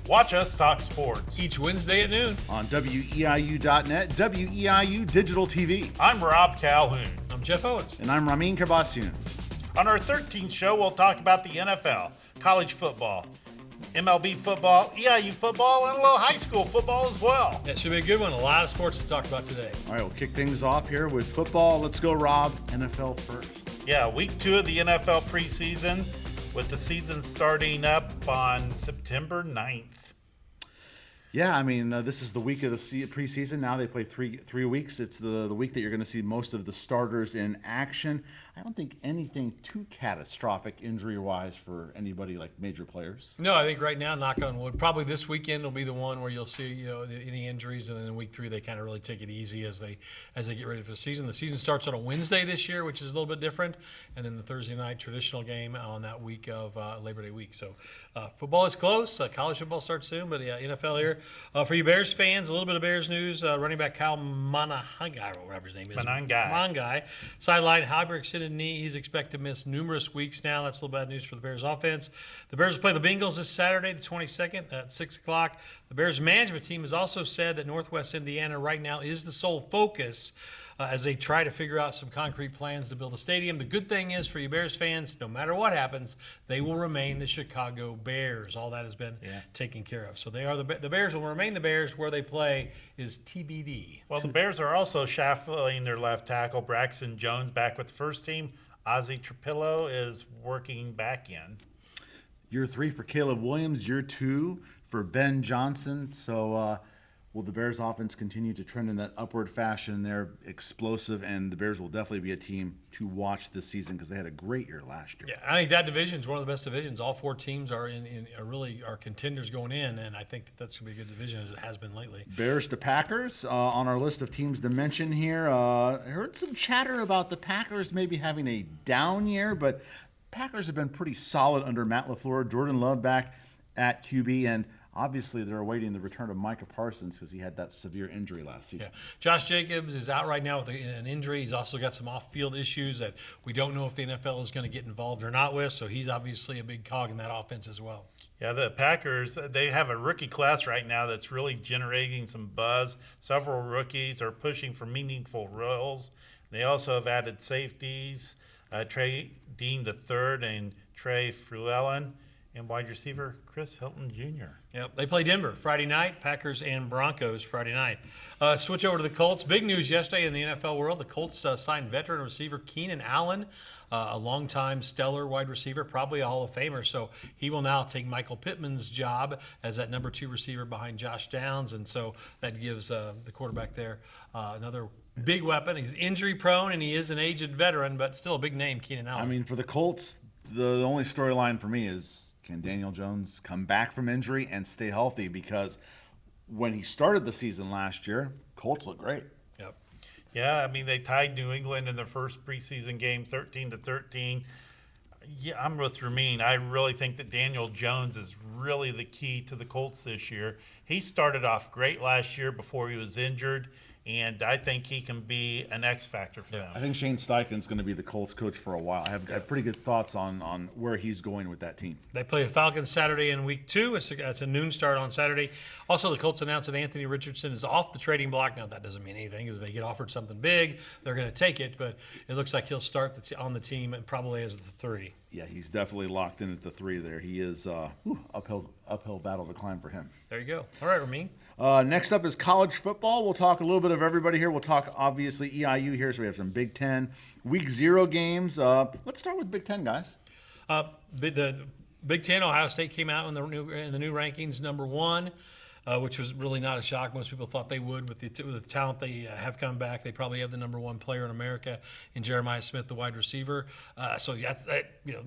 Watch us talk sports. Each Wednesday at noon. On WEIU.net, WEIU Digital TV. I'm Rob Calhoun. I'm Jeff Owens. And I'm Rameen Karbassioon. On our 13th show, we'll talk about the NFL, college football, MLB football, EIU football, and a little high school football as well. That should be a good one. A lot of sports to talk about today. All right, we'll kick things off here with football. Let's go, Rob. NFL first. Yeah, week 2 of the NFL preseason, with the season starting up on September 9th. Yeah, I mean, this is the week of the preseason. Now they play three weeks. It's the week that you're going to see most of the starters in action. I don't think anything too catastrophic injury-wise for anybody like major players. No, I think right now, knock on wood, probably this weekend will be the one where you'll see any injuries, and then in week 3 they kind of really take it easy as they get ready for the season. The season starts on a Wednesday this year, which is a little bit different, and then the Thursday night traditional game on that week of Labor Day week. So football is close. College football starts soon, but yeah, NFL here. For you Bears fans, a little bit of Bears news. Running back Kyle Manangai, or whatever his name is. Manangai. Sideline, high extended knee. He's expected to miss numerous weeks now. That's a little bad news for the Bears offense. The Bears will play the Bengals this Saturday, the 22nd at 6 o'clock. The Bears management team has also said that Northwest Indiana right now is the sole focus as they try to figure out some concrete plans to build a stadium. The good thing is for you Bears fans, no matter what happens, they will remain the Chicago Bears. All that has been taken care of. So they are the Bears will remain the Bears. Where they play is TBD. Well, the Bears are also shuffling their left tackle, Braxton Jones, back with the first team. Ozzie Trapillo is working back in. Year 3 for Caleb Williams, year 2 for Ben Johnson. So will the Bears offense continue to trend in that upward fashion? They're explosive, and the Bears will definitely be a team to watch this season because they had a great year last year. Yeah, I think that division is one of the best divisions. All 4 teams are are contenders going in, and I think that's going to be a good division as it has been lately. Bears to Packers on our list of teams to mention here. I heard some chatter about the Packers maybe having a down year, but Packers have been pretty solid under Matt LaFleur. Jordan Love back at QB, and obviously, they're awaiting the return of Micah Parsons because he had that severe injury last season. Yeah. Josh Jacobs is out right now with an injury. He's also got some off-field issues that we don't know if the NFL is going to get involved or not with, so he's obviously a big cog in that offense as well. Yeah, the Packers, they have a rookie class right now that's really generating some buzz. Several rookies are pushing for meaningful roles. They also have added safeties, Trey Dean III and Trey Fruellen, and wide receiver Chris Hilton Jr. Yep, they play Denver Friday night, Packers and Broncos Friday night. Switch over to the Colts. Big news yesterday in the NFL world. The Colts signed veteran receiver Keenan Allen, a longtime stellar wide receiver, probably a Hall of Famer. So he will now take Michael Pittman's job as that number 2 receiver behind Josh Downs. And so that gives the quarterback there another big weapon. He's injury prone and he is an aged veteran, but still a big name, Keenan Allen. I mean, for the Colts, the only storyline for me is, can Daniel Jones come back from injury and stay healthy? Because when he started the season last year, Colts looked great. Yep. Yeah, I mean, they tied New England in their first preseason game 13-13. Yeah, I'm with Rameen. I really think that Daniel Jones is really the key to the Colts this year. He started off great last year before he was injured, and I think he can be an X factor for them. I think Shane Steichen's going to be the Colts coach for a while. I have pretty good thoughts on where he's going with that team. They play the Falcons Saturday in week 2. It's a noon start on Saturday. Also, the Colts announced that Anthony Richardson is off the trading block. Now, that doesn't mean anything. If they get offered something big, they're going to take it. But it looks like he'll start on the team and probably as the 3. Yeah, he's definitely locked in at the 3 there. He is uphill battle to climb for him. There you go. All right, Rameen. Next up is college football. We'll talk a little bit of everybody here. We'll talk, obviously, EIU here. So we have some Big Ten Week 0 games. Let's start with Big Ten, guys. The Big Ten, Ohio State came out in the new rankings, number 1. Which was really not a shock. Most people thought they would with the talent they have come back. They probably have the number 1 player in America in Jeremiah Smith, the wide receiver. So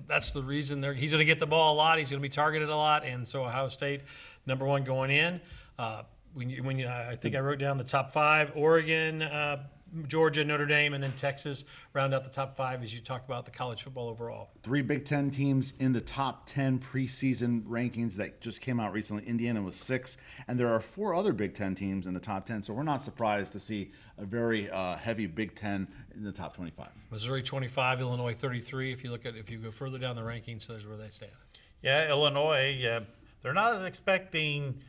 that's the reason he's going to get the ball a lot. He's going to be targeted a lot, and so Ohio State, number 1 going in. I think I wrote down the top 5: Oregon, Georgia, Notre Dame, and then Texas round out the top 5 as you talk about the college football overall. 3 Big Ten teams in the top 10 preseason rankings that just came out recently. Indiana was 6, and there are 4 other Big Ten teams in the top 10, so we're not surprised to see a very heavy Big Ten in the top 25. Missouri 25, Illinois 33. If you go further down the rankings, so there's where they stand. Yeah, Illinois they're not expecting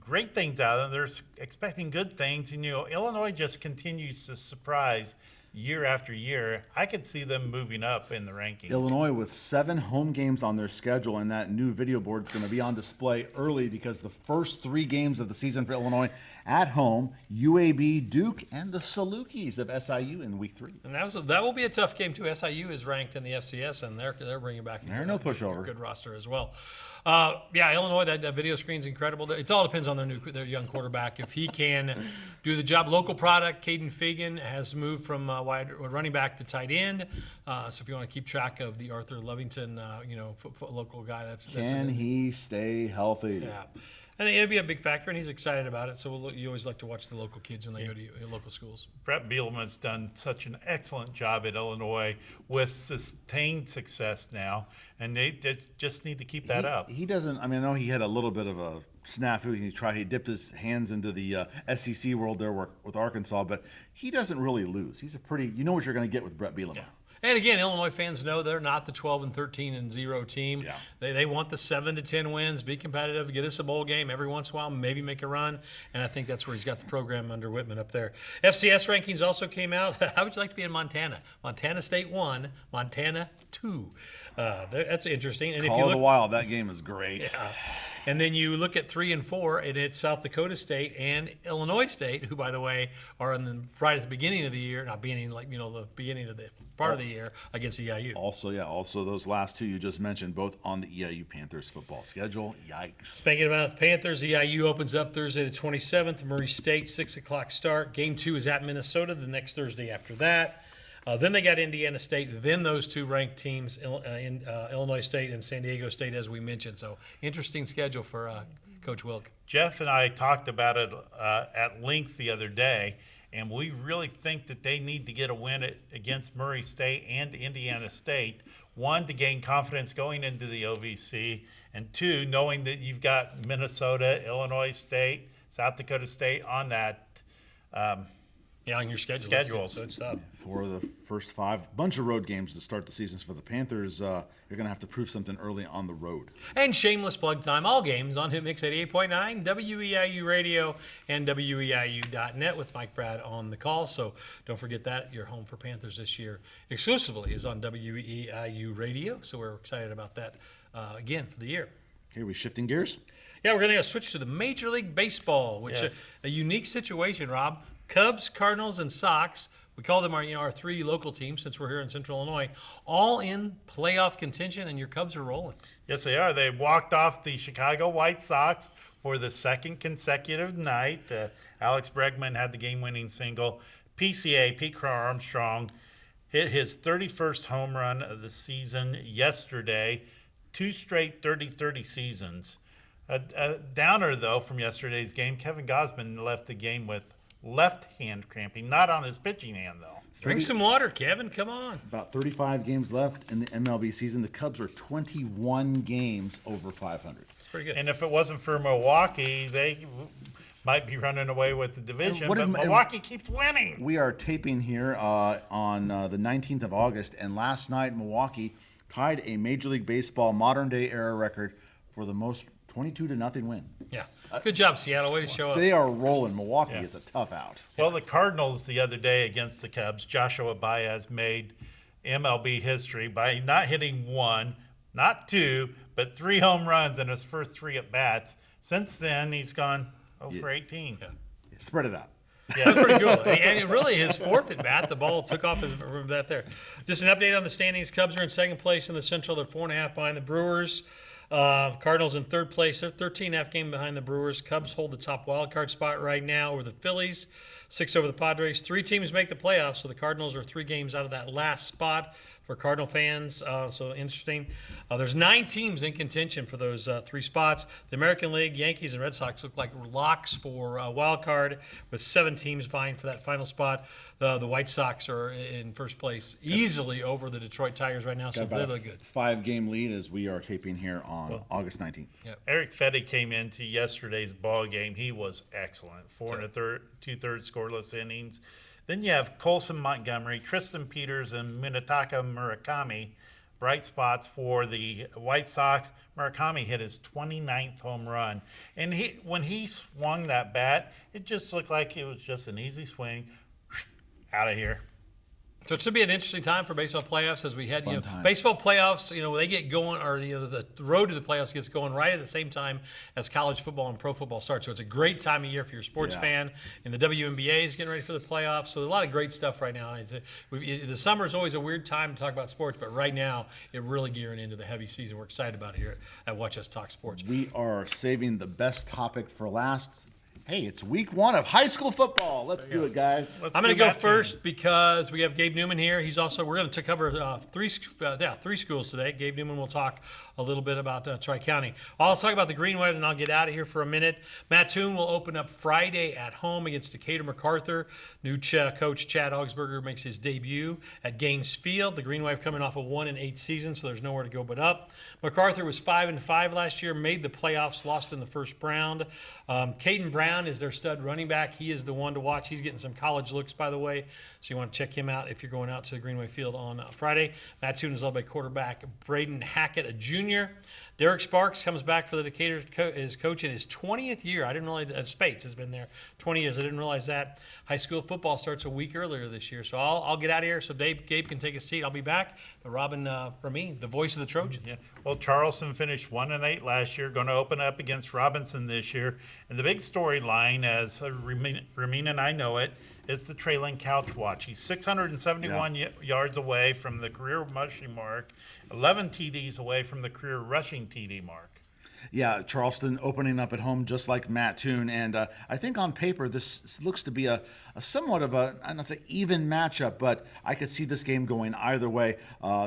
great things out of them. They're expecting good things. And, Illinois just continues to surprise year after year. I could see them moving up in the rankings. Illinois with 7 home games on their schedule, and that new video board is going to be on display early because the first 3 games of the season for Illinois at home, UAB, Duke, and the Salukis of SIU in week 3. And that will be a tough game too. SIU is ranked in the FCS, and they're bringing back They're no pushover. Good roster as well. Illinois, that video screen's incredible. It all depends on their young quarterback. If he can do the job, local product. Caden Fagan has moved from running back to tight end. So if you want to keep track of the Arthur Lovington, local guy, that's Can he stay healthy? Yeah. And it'll be a big factor, and he's excited about it. So you always like to watch the local kids when they go to your local schools. Brett Bielema's done such an excellent job at Illinois with sustained success now, and they just need to keep that up. He doesn't. I know he had a little bit of a snafu. He dipped his hands into the SEC world there with Arkansas, but he doesn't really lose. He's you know what you're going to get with Brett Bielema. Yeah. And again, Illinois fans know they're not the 12-13-0 team. Yeah. They want the 7 to 10 wins, be competitive, get us a bowl game every once in a while, maybe make a run. And I think that's where he's got the program under Whitman up there. FCS rankings also came out. How would you like to be in Montana? Montana State 1, Montana 2. That's interesting. And Call of the Wild. That game is great. Yeah. And then you look at 3 and 4, and it's South Dakota State and Illinois State, who, by the way, are right at the beginning of the year, not beginning the beginning of the part of the year against EIU. Also those last 2 you just mentioned, both on the EIU Panthers football schedule. Yikes. Speaking about the Panthers, EIU opens up Thursday the 27th. Murray State, 6 o'clock start. Game 2 is at Minnesota the next Thursday after that. Then they got Indiana State. Then those 2 ranked teams, Illinois State and San Diego State, as we mentioned. So interesting schedule for Coach Wilk. Jeff and I talked about it at length the other day, and we really think that they need to get a win against Murray State and Indiana State. 1, to gain confidence going into the OVC, and 2, knowing that you've got Minnesota, Illinois State, South Dakota State on that on your schedule. schedules. So it's tough. For the first 5 bunch of road games to start the seasons for the Panthers, you're going to have to prove something early on the road. And shameless plug time, all games on Hitmix 88.9, WEIU Radio, and WEIU.net with Mike Brad on the call. So don't forget that. Your home for Panthers this year exclusively is on WEIU Radio. So we're excited about that again for the year. Okay, we shifting gears? Yeah, we're going to switch to the Major League Baseball, which Yes. is a unique situation, Rob. Cubs, Cardinals, and Sox, we call them our 3 local teams since we're here in Central Illinois, all in playoff contention, and your Cubs are rolling. Yes, they are. They walked off the Chicago White Sox for the 2nd consecutive night. Alex Bregman had the game-winning single. PCA, Pete Crow Armstrong, hit his 31st home run of the season yesterday. 2 straight 30-30 seasons. A downer, though, from yesterday's game. Kevin Gausman left the game with left hand cramping, not on his pitching hand, though. Drink some water, Kevin. Come on. About 35 games left in the MLB season. The Cubs are 21 games over 500. It's pretty good. And if it wasn't for Milwaukee, they might be running away with the division, but Milwaukee keeps winning. We are taping here on the 19th of August, and last night Milwaukee tied a Major League Baseball modern-day era record for the most 22-0 win. Yeah. Good job, Seattle. Way to show up. They are rolling. Milwaukee is a tough out. Well, the Cardinals the other day against the Cubs, Joshua Baez made MLB history by not hitting 1, not 2, but 3 home runs in his first 3 at-bats. Since then, he's gone 0 for 18. Yeah. Spread it out. Yeah, that's pretty cool. And really, his 4th at bat, the ball took off his bat there. Just an update on the standings. Cubs are in 2nd place in the Central. They're 4.5 behind the Brewers. Cardinals in 3rd place. They're 13.5 game behind the Brewers. Cubs hold the top wild card spot right now over the Phillies. 6 over the Padres. 3 teams make the playoffs, so the Cardinals are 3 games out of that last spot for Cardinal fans. So interesting. There's 9 teams in contention for those 3 spots. The American League, Yankees, and Red Sox look like locks for wild card, with 7 teams vying for that final spot. The White Sox are in first place, easily over the Detroit Tigers right now. So Got they're about a really good. 5-game lead as we are taping here on August 19th. Eric Fetty came into yesterday's ball game. He was excellent. 4 2/3 scoreless innings. Then you have Colson Montgomery, Tristan Peters, and Minataka Murakami bright spots for the White Sox. Murakami hit his 29th home run. And when he swung that bat, it just looked like it was just an easy swing out of here. So it should be an interesting time for baseball playoffs as we head. Fun time. Baseball playoffs, they get going, or the road to the playoffs gets going right at the same time as college football and pro football starts. So it's a great time of year for your sports fan. And the WNBA is getting ready for the playoffs. So there's a lot of great stuff right now. The summer is always a weird time to talk about sports, but right now it really gearing into the heavy season. We're excited about it here at Watch Us Talk Sports. We are saving the best topic for last. Hey, it's week 1 of high school football. Let's do it, guys. I'm going to go first because we have Gabe Newman here. We're going to cover three schools today. Gabe Newman will talk a little bit about Tri-County. I'll talk about the Green Wave, and I'll get out of here for a minute. Mattoon will open up Friday at home against Decatur MacArthur. New coach Chad Augsburger makes his debut at Gaines Field. The Green Wave coming off a 1-8 season, so there's nowhere to go but up. MacArthur was 5-5 last year, made the playoffs, lost in the first round. Caden Brown is their stud running back. He is the one to watch. He's getting some college looks, by the way, so you want to check him out if you're going out to the Greenway Field on Friday. Mattoon is led by quarterback Braden Hackett, a junior. Derek Sparks comes back for the Decatur is coach in his 20th year. I didn't realize Spates has been there 20 years. I didn't realize that. High school football starts a week earlier this year, so I'll get out of here so Gabe can take a seat. I'll be back. Robin Rameen, the voice of the Trojans. Yeah. Well, Charleston finished 1-8 last year, going to open up against Robinson this year. And the big storyline, as Rameen and I know it, is the trailing couch watch. He's 671 yards away from the career rushing mark, 11 TDs away from the career rushing TD mark. Yeah, Charleston opening up at home just like Mattoon. And I think on paper this looks to be a somewhat of a, I'm not saying even matchup, but I could see this game going either way.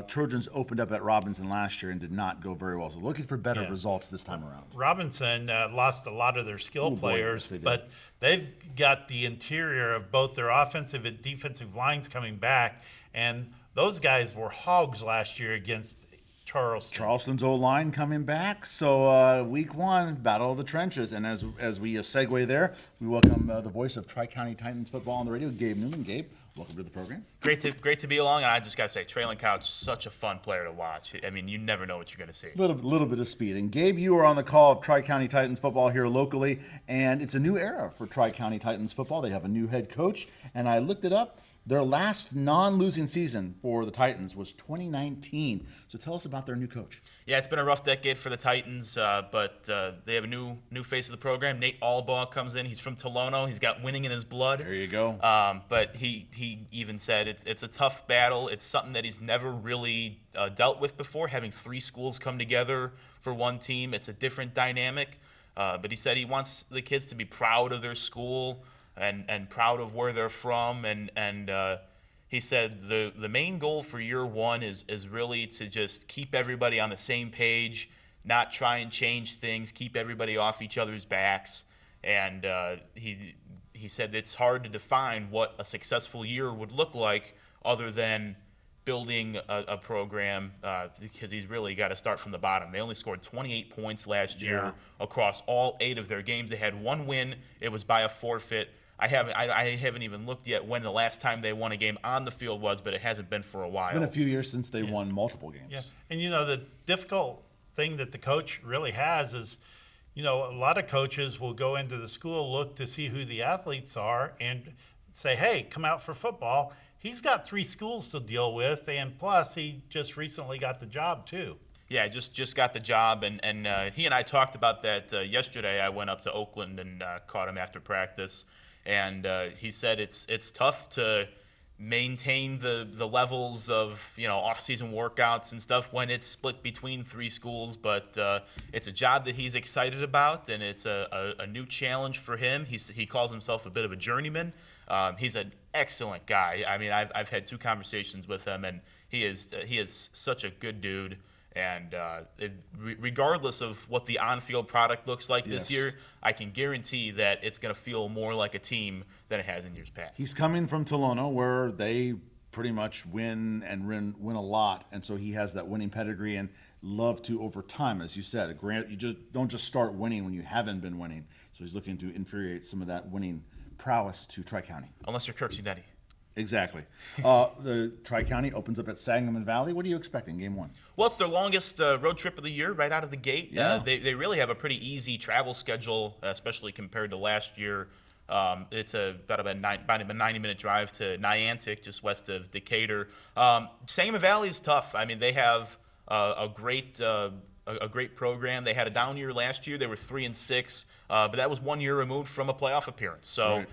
Trojans opened up at Robinson last year and did not go very well. So looking for better results this time around. Robinson lost a lot of their skill players, but they've got the interior of both their offensive and defensive lines coming back. And those guys were hogs last year against Charleston. Charleston's O-line coming back. So week 1, battle of the trenches. And as we segue there, we welcome the voice of Tri-County Titans football on the radio, Gabe Newman. Gabe, welcome to the program. Great to be along. And I just got to say, trailing couch, such a fun player to watch. I mean, you never know what you're going to see. Little bit of speed. And Gabe, you are on the call of Tri-County Titans football here locally. And it's a new era for Tri-County Titans football. They have a new head coach. And I looked it up. Their last non-losing season for the Titans was 2019. So tell us about their new coach. Yeah, it's been a rough decade for the Titans, but they have a new face of the program. Nate Allbaugh comes in. He's from Tolono. He's got winning in his blood. There you go. But he even said it's a tough battle. It's something that he's never really dealt with before, having 3 schools come together for one team. It's a different dynamic. But he said he wants the kids to be proud of their school, and proud of where they're from, and he said the main goal for year 1 is really to just keep everybody on the same page, not try and change things, keep everybody off each other's backs, and he said it's hard to define what a successful year would look like other than building a program because he's really got to start from the bottom. They only scored 28 points last year across all 8 of their games. They had 1 win. It was by a forfeit. I haven't even looked yet when the last time they won a game on the field was, but it hasn't been for a while. It's been a few years since they won multiple games. Yeah, and the difficult thing that the coach really has is, a lot of coaches will go into the school, look to see who the athletes are, and say, hey, come out for football. He's got 3 schools to deal with, and plus he just recently got the job too. Yeah, just got the job, and he and I talked about that yesterday. I went up to Oakland and caught him after practice. And he said it's tough to maintain the levels of off-season workouts and stuff when it's split between 3 schools. But it's a job that he's excited about, and it's a new challenge for him. He calls himself a bit of a journeyman. He's an excellent guy. I mean, I've had 2 conversations with him, and he is such a good dude. And regardless of what the on-field product looks like this year, I can guarantee that it's going to feel more like a team than it has in years past. He's coming from Tolono, where they pretty much win a lot, and so he has that winning pedigree and love to, over time, as you said. You don't just start winning when you haven't been winning. So he's looking to infuriate some of that winning prowess to Tri-County. Unless you're Kirksey Nettie. Exactly. The Tri-County opens up at Sangamon Valley. What are you expecting, game one? Well, it's their longest road trip of the year, right out of the gate. Yeah. They really have a pretty easy travel schedule, especially compared to last year. It's about a 90-minute drive to Niantic, just west of Decatur. Sangamon Valley is tough. I mean, they have a great program. They had a down year last year. They were 3-6, but that was 1 year removed from a playoff appearance. So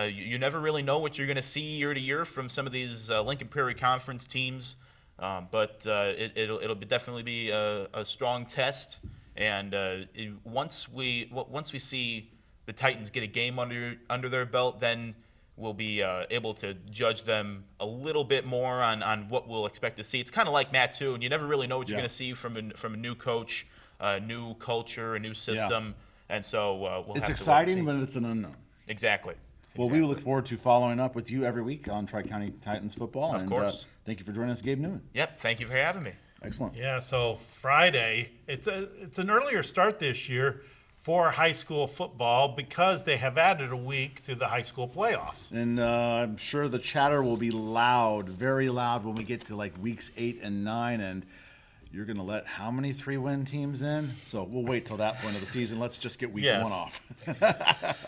you never really know what you're going to see year to year from some of these Lincoln Prairie Conference teams. But it'll definitely be a strong test. And once we see the Titans get a game under their belt, then we'll be able to judge them a little bit more on what we'll expect to see. It's kind of like Matt too, and you never really know what you're going to see from a new coach, a new culture, a new system, and so we'll have to wait and exciting, see. but it's an unknown. Exactly. Well, we look forward to following up with you every week on Tri-County Titans football. Of course. Thank you for joining us, Gabe Newman. Yep. Thank you for having me. Excellent. Yeah, so Friday, it's an earlier start this year for high school football because they have added a week to the high school playoffs. And I'm sure the chatter will be loud, very loud, when we get to like weeks 8 and 9. And you're going to let how many 3-win teams in? So we'll wait till that point of the season. Let's just get week 1 off.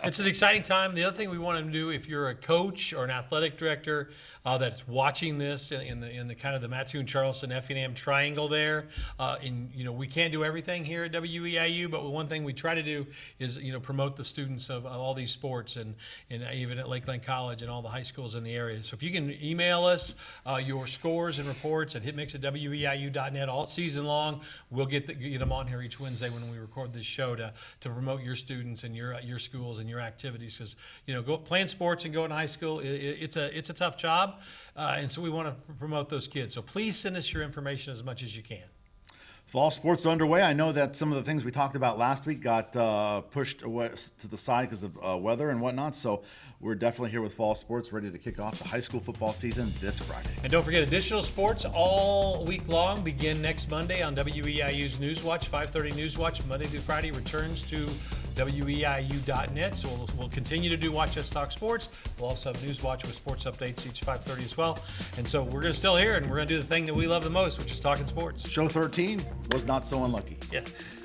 It's an exciting time. The other thing we want to do, if you're a coach or an athletic director that's watching this in the kind of the Mattoon, Charleston, Effingham triangle there, we can't do everything here at WEIU, but one thing we try to do is promote the students of all these sports and even at Lakeland College and all the high schools in the area. So if you can email us your scores and reports at hitmix@weiu.net all season long, we'll get them on here each Wednesday when we record this show to promote your students and your schools and your activities, because playing sports and going to high school, it's a tough job, and so we want to promote those kids. So please send us your information as much as you can. Fall sports are underway. I know that some of the things we talked about last week got pushed away to the side because of weather and whatnot. So we're definitely here with fall sports, ready to kick off the high school football season this Friday. And don't forget, additional sports all week long begin next Monday on WEIU's Newswatch. 5:30 Newswatch, Monday through Friday, returns to WEIU.net. So we'll continue to do Watch Us Talk Sports. We'll also have Newswatch with sports updates each 5:30 as well. And so we're going to still here, and we're going to do the thing that we love the most, which is talking sports. Show 13 was not so unlucky. Yeah,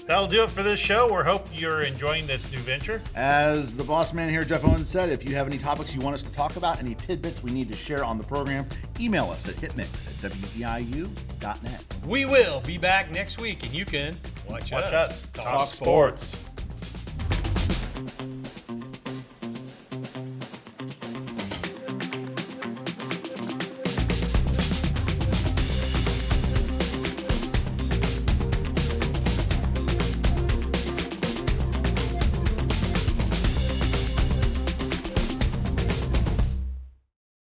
that'll do it for this show. We hope you're enjoying this new venture. As the boss man here, Jeff Owens, said, if you have any topics you want us to talk about, any tidbits we need to share on the program, email us at hitmix@weiu.net. We will be back next week, and you can watch us Talk sports.